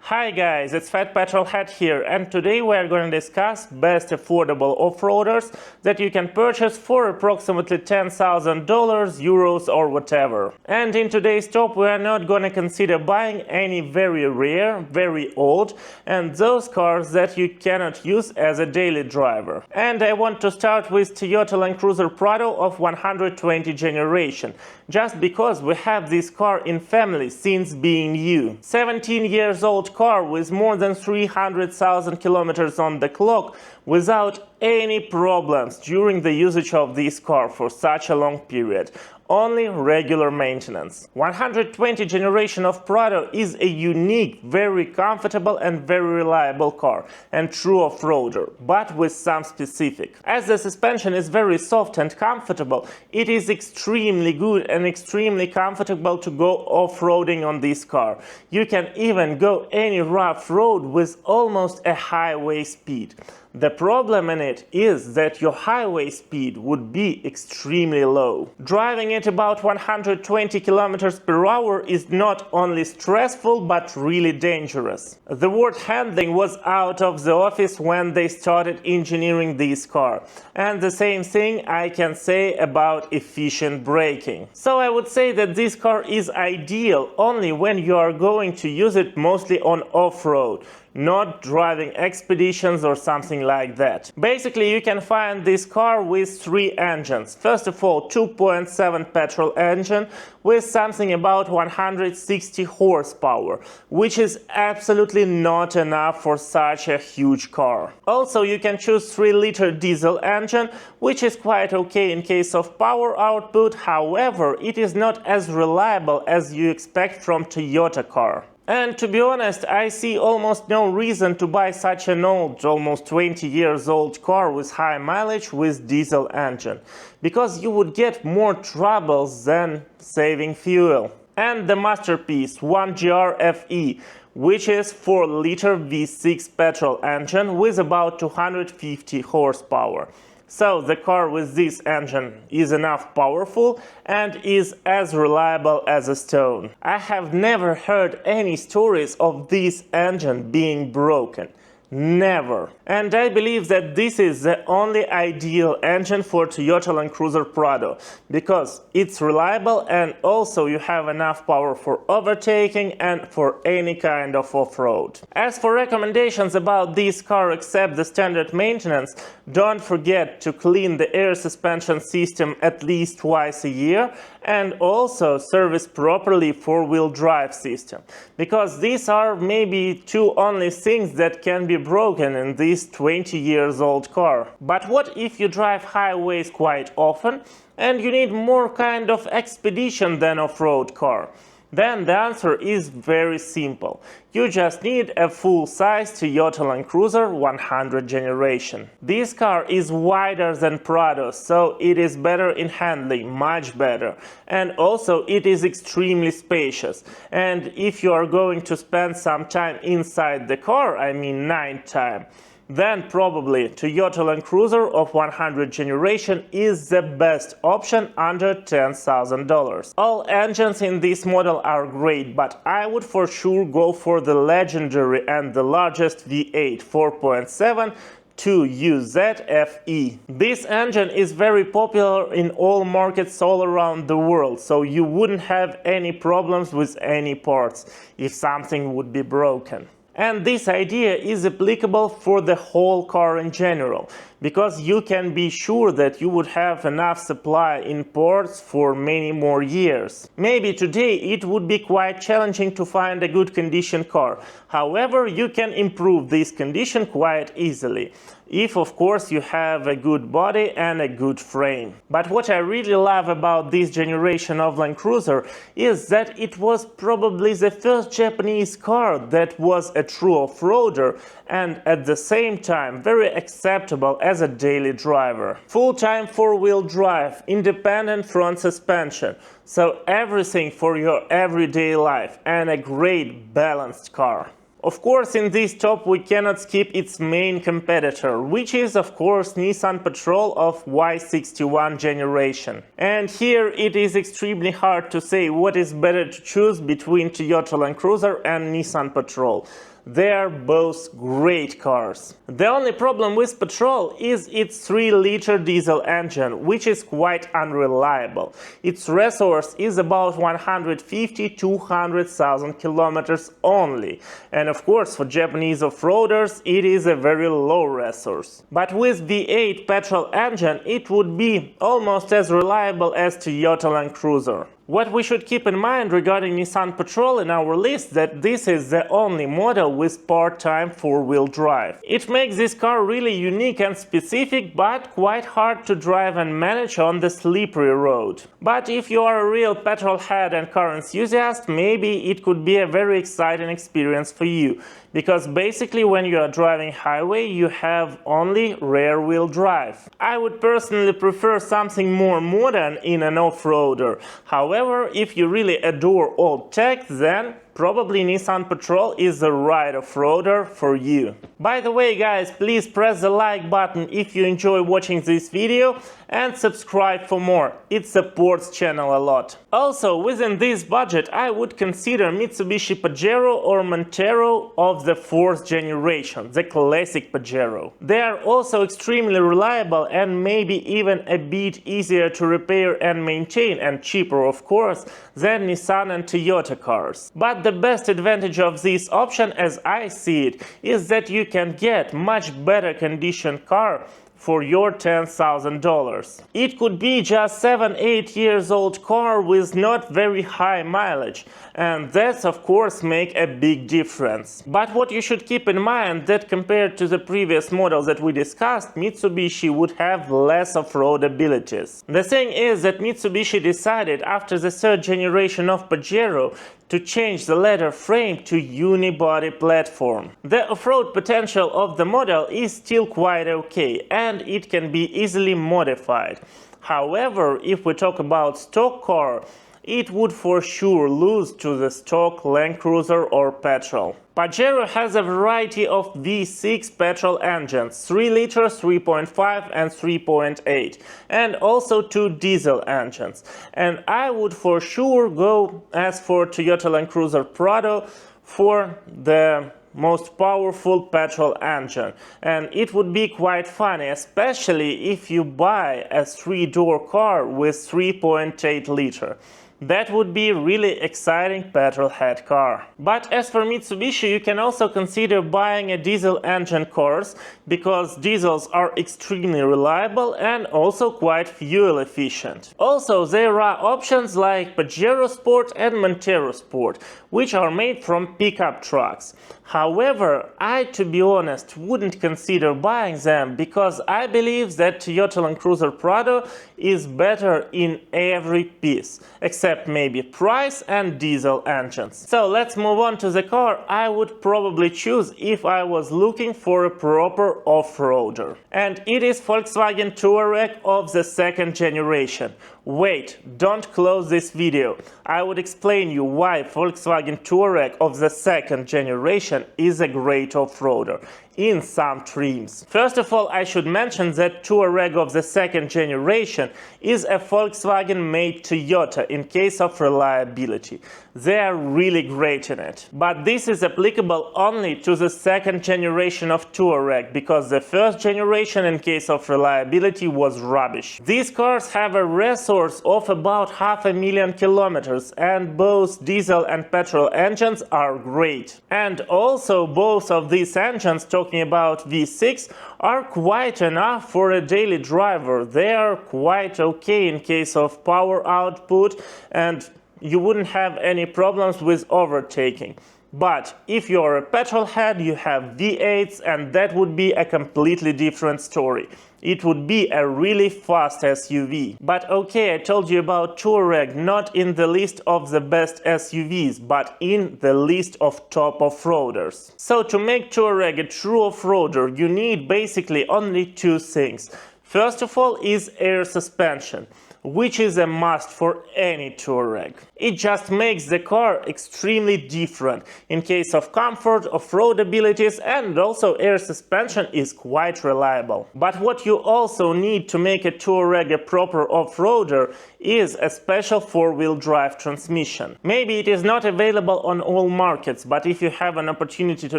Hi guys, it's Fat Petrolhead here, and today we are going to discuss best affordable off-roaders that you can purchase for approximately $10,000, euros or whatever. And in today's top we are not going to consider buying any very rare, very old, and those cars that you cannot use as a daily driver. And I want to start with Toyota Land Cruiser Prado of 120 generation, just because we have this car in family since being new. 17 years old car with more than 300,000 kilometers on the clock without any problems during the usage of this car for such a long period. Only regular maintenance. 120 generation of Prado is a unique, very comfortable and very reliable car and true off-roader, but with some specific. As the suspension is very soft and comfortable, it is extremely good and extremely comfortable to go off-roading on this car. You can even go any rough road with almost a highway speed. The problem in it is that your highway speed would be extremely low. Driving at about 120 km per hour is not only stressful but really dangerous. The word handling was out of the office when they started engineering this car. And the same thing I can say about efficient braking. So I would say that this car is ideal only when you are going to use it mostly on off-road, not driving expeditions or something like that. Basically, you can find this car with three engines. First of all, 2.7 petrol engine with something about 160 horsepower, which is absolutely not enough for such a huge car. Also, you can choose 3-liter diesel engine, which is quite okay in case of power output. However, it is not as reliable as you expect from Toyota car. And to be honest, I see almost no reason to buy such an old, almost 20 years old car with high mileage with diesel engine, because you would get more troubles than saving fuel. And the masterpiece 1GR FE, which is 4-liter V6 petrol engine with about 250 horsepower. So the car with this engine is enough powerful and is as reliable as a stone. I have never heard any stories of this engine being broken. Never. And I believe that this is the only ideal engine for Toyota Land Cruiser Prado, because it's reliable and also you have enough power for overtaking and for any kind of off-road. As for recommendations about this car except the standard maintenance, don't forget to clean the air suspension system at least twice a year and also service properly four-wheel drive system, because these are maybe two only things that can be broken in this 20 years old car. But what if you drive highways quite often and you need more kind of expedition than off-road car? Then the answer is very simple. You just need a full-size Toyota Land Cruiser 100 generation. This car is wider than Prado, so it is better in handling, much better. And also it is extremely spacious. And if you are going to spend some time inside the car, I mean night time, then probably Toyota Land Cruiser of 100 generation is the best option under $10,000. All engines in this model are great, but I would for sure go for the legendary and the largest V8 4.7 2UZ FE. This engine is very popular in all markets all around the world, so you wouldn't have any problems with any parts if something would be broken. And this idea is applicable for the whole car in general, because you can be sure that you would have enough supply in ports for many more years. Maybe today it would be quite challenging to find a good condition car. However, you can improve this condition quite easily, if of course you have a good body and a good frame. But what I really love about this generation of Land Cruiser is that it was probably the first Japanese car that was a true off-roader and at the same time very acceptable as a daily driver. Full-time four-wheel drive, independent front suspension, so everything for your everyday life, and a great balanced car. Of course, in this top we cannot skip its main competitor, which is of course Nissan Patrol of Y61 generation. And here it is extremely hard to say what is better to choose between Toyota Land Cruiser and Nissan Patrol. They are both great cars. The only problem with Patrol is its 3-liter diesel engine, which is quite unreliable. Its resource is about 150–200,000 kilometers only, and of course for Japanese off-roaders it is a very low resource. But with V8 petrol engine it would be almost as reliable as Toyota Land Cruiser. What we should keep in mind regarding Nissan Patrol in our list that this is the only model with part-time 4-wheel drive. It makes this car really unique and specific, but quite hard to drive and manage on the slippery road. But if you are a real petrol head and car enthusiast, maybe it could be a very exciting experience for you. Because basically when you are driving highway you have only rear-wheel drive. I would personally prefer something more modern in an off-roader. However, if you really adore old tech, then probably Nissan Patrol is the right off-roader for you. By the way guys, please press the like button if you enjoy watching this video and subscribe for more. It supports channel a lot. Also, within this budget I would consider Mitsubishi Pajero or Montero of the 4th generation, the classic Pajero. They are also extremely reliable and maybe even a bit easier to repair and maintain, and cheaper of course than Nissan and Toyota cars. But the best advantage of this option, as I see it, is that you can get much better conditioned car for your $10,000. It could be just 7–8 years old car with not very high mileage, and that's of course make a big difference. But what you should keep in mind that compared to the previous models that we discussed, Mitsubishi would have less off-road abilities. The thing is that Mitsubishi decided after the 3rd generation of Pajero to change the leather frame to unibody platform. The off-road potential of the model is still quite okay, and it can be easily modified. However, if we talk about stock car, it would for sure lose to the stock Land Cruiser or petrol. Pajero has a variety of V6 petrol engines, 3 liters, 3.5 and 3.8, and also 2 diesel engines. And I would for sure go, as for Toyota Land Cruiser Prado, for the most powerful petrol engine. And it would be quite funny, especially if you buy a 3-door car with 3.8 liter. That would be really exciting petrol-head car. But as for Mitsubishi, you can also consider buying a diesel engine cars, because diesels are extremely reliable and also quite fuel efficient. Also, there are options like Pajero Sport and Montero Sport, which are made from pickup trucks. However, I, to be honest, wouldn't consider buying them, because I believe that Toyota Land Cruiser Prado is better in every piece, except maybe price and diesel engines. So let's move on to the car I would probably choose if I was looking for a proper off-roader. And it is Volkswagen Touareg of the 2nd generation. Wait, don't close this video. I would explain you why Volkswagen Touareg of the 2nd generation is a great off-roader in some trims. First of all, I should mention that Touareg of the 2nd generation is a Volkswagen-made Toyota in case of reliability. They are really great in it. But this is applicable only to the 2nd generation of Touareg, because the 1st generation in case of reliability was rubbish. These cars have a resource of about 500,000 kilometers, and both diesel and petrol engines are great. And also both of these engines, talking about V6, are quite enough for a daily driver. They are quite okay in case of power output, and you wouldn't have any problems with overtaking. But if you're a petrol head, you have V8s, and that would be a completely different story. It would be a really fast SUV. But okay, I told you about Touareg, not in the list of the best SUVs, but in the list of top off-roaders. So to make Touareg a true off-roader, you need basically only 2 things. First of all is air suspension, which is a must for any Touareg. It just makes the car extremely different in case of comfort, off-road abilities, and also air suspension is quite reliable. But what you also need to make a Touareg a proper off-roader is a special four-wheel drive transmission. Maybe it is not available on all markets, but if you have an opportunity to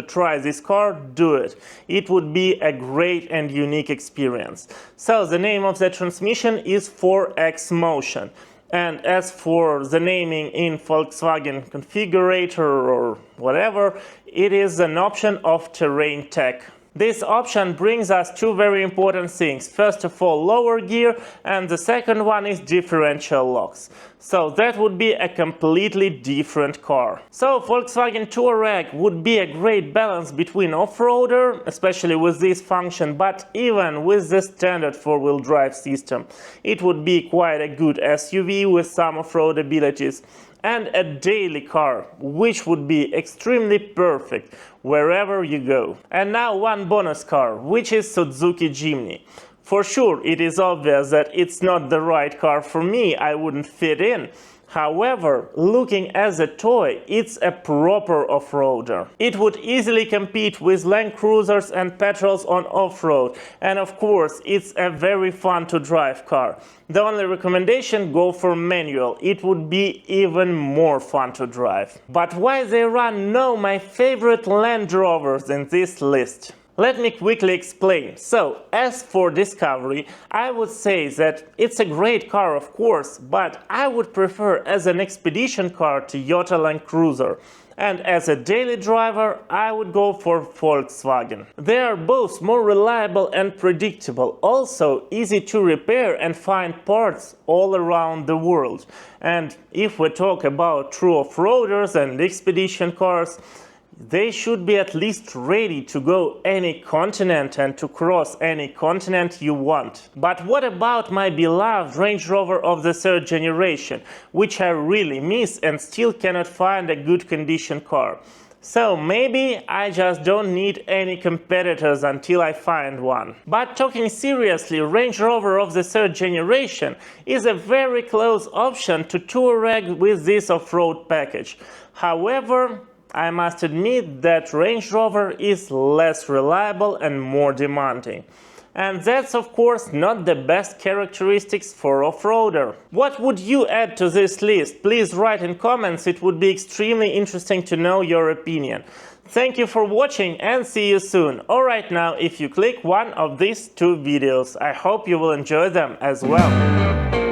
try this car, do it. It would be a great and unique experience. So the name of the transmission is 4X Motion. And as for the naming in Volkswagen configurator or whatever, it is an option of Terrain Tech. This option brings us two very important things. First of all, lower gear, and the second one is differential locks. So that would be a completely different car. So Volkswagen Touareg would be a great balance between off-roader, especially with this function, but even with the standard four-wheel drive system. It would be quite a good SUV with some off-road abilities. And a daily car, which would be extremely perfect wherever you go. And now one bonus car, which is Suzuki Jimny. For sure, it is obvious that it's not the right car for me, I wouldn't fit in. However, looking as a toy, it's a proper off-roader. It would easily compete with Land Cruisers and Patrols on off-road, and of course, it's a very fun to drive car. The only recommendation, go for manual, it would be even more fun to drive. But why there are no my favorite Land Rovers in this list? Let me quickly explain. So, as for Discovery, I would say that it's a great car, of course, but I would prefer as an expedition car Toyota Land Cruiser. And as a daily driver, I would go for Volkswagen. They are both more reliable and predictable, also easy to repair and find parts all around the world. And if we talk about true off-roaders and expedition cars, they should be at least ready to go any continent and to cross any continent you want. But what about my beloved Range Rover of the third generation, which I really miss and still cannot find a good condition car? So maybe I just don't need any competitors until I find one. But talking seriously, Range Rover of the third generation is a very close option to Touareg with this off-road package. However, I must admit that Range Rover is less reliable and more demanding. And that's of course not the best characteristics for off-roader. What would you add to this list? Please write in comments, it would be extremely interesting to know your opinion. Thank you for watching and see you soon. Alright, now if you click one of these two videos, I hope you will enjoy them as well.